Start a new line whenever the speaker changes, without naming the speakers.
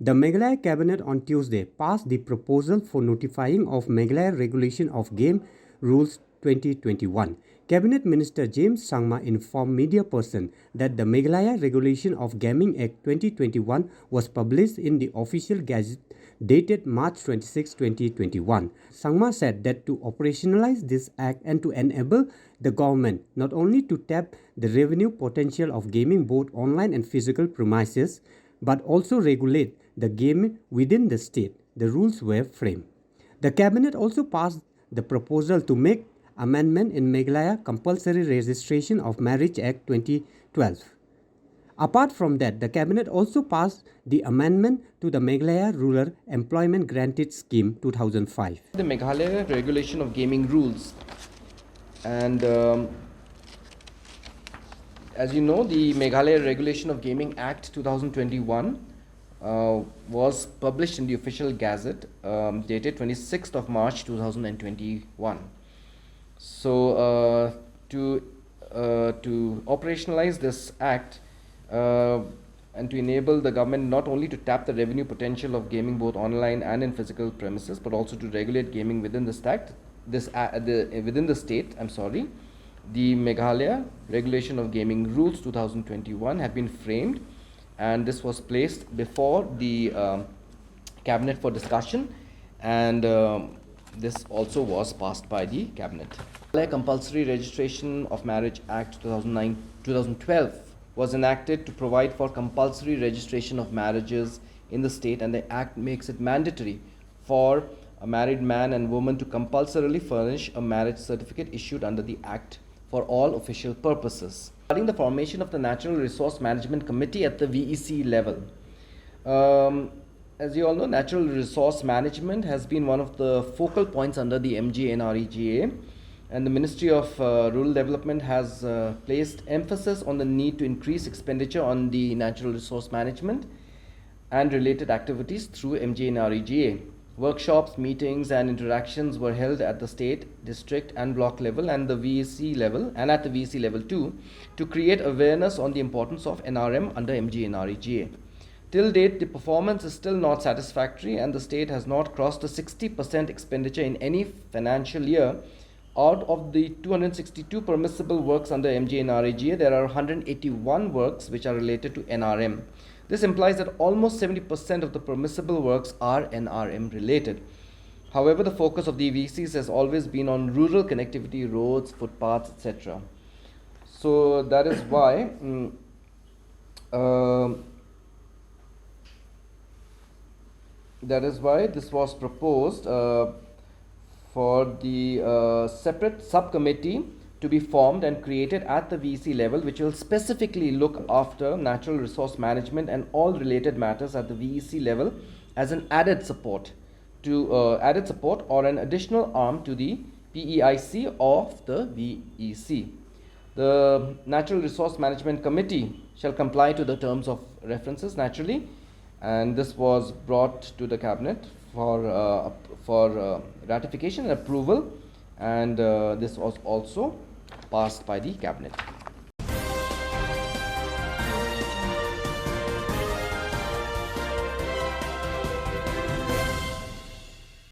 The Meghalaya Cabinet on Tuesday passed the proposal for notifying of Meghalaya Regulation of Game Rules 2021. Cabinet Minister James Sangma informed media person that the Meghalaya Regulation of Gaming Act 2021 was published in the official gazette dated March 26, 2021. Sangma said that to operationalize this act and to enable the government not only to tap the revenue potential of gaming both online and physical premises, but also regulate the gaming within the state, the rules were framed. The cabinet also passed the proposal to make amendment in Meghalaya Compulsory Registration of Marriage Act 2012. Apart from that, the cabinet also passed the amendment to the Meghalaya Rural Employment Granted Scheme 2005.
The Meghalaya Regulation of Gaming Rules, and as you know, the Meghalaya Regulation of Gaming Act 2021 was published in the official gazette dated 26th of March 2021. So to operationalize this act and to enable the government not only to tap the revenue potential of gaming both online and in physical premises, but also to regulate gaming within the state, the Meghalaya Regulation of Gaming Rules 2021 had been framed, and this was placed before the cabinet for discussion, and this also was passed by the cabinet. Meghalaya Compulsory Registration of Marriage Act 2012 was enacted to provide for compulsory registration of marriages in the state, and the act makes it mandatory for a married man and woman to compulsorily furnish a marriage certificate issued under the act for all official purposes. Regarding the formation of the Natural Resource Management Committee at the VEC level, as you all know, natural resource management has been one of the focal points under the MGNREGA, and the Ministry of Rural Development has placed emphasis on the need to increase expenditure on the natural resource management and related activities through MGNREGA. Workshops, meetings and interactions were held at the state, district and block level and the VEC level, and at the VEC level too, to create awareness on the importance of NRM under MGNREGA. Till date, the performance is still not satisfactory, and the state has not crossed the 60% expenditure in any financial year. Out of the 262 permissible works under MGNREGA, there are 181 works which are related to NRM. This implies that almost 70% of the permissible works are NRM related. However, the focus of the VCs has always been on rural connectivity, roads, footpaths, etc. So that is why this was proposed for the separate subcommittee to be formed and created at the VEC level, which will specifically look after natural resource management and all related matters at the VEC level as an added support or an additional arm to the PEIC of the VEC. The Natural Resource Management Committee shall comply to the terms of references naturally, and this was brought to the cabinet for ratification and approval, and this was also passed by the cabinet.